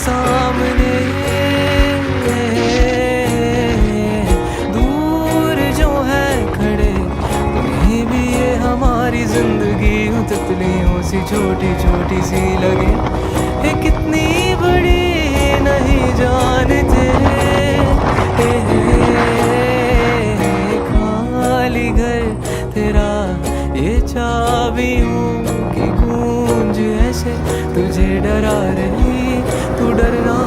सामने, दूर जो है खड़े तुम्हें भी ये हमारी जिंदगी तितलियों सी छोटी छोटी सी लगे, ये कितनी बड़ी नहीं जानते। खाली घर तेरा ये चाबियों की गूंज ऐसे तुझे डरा रही, तू डरना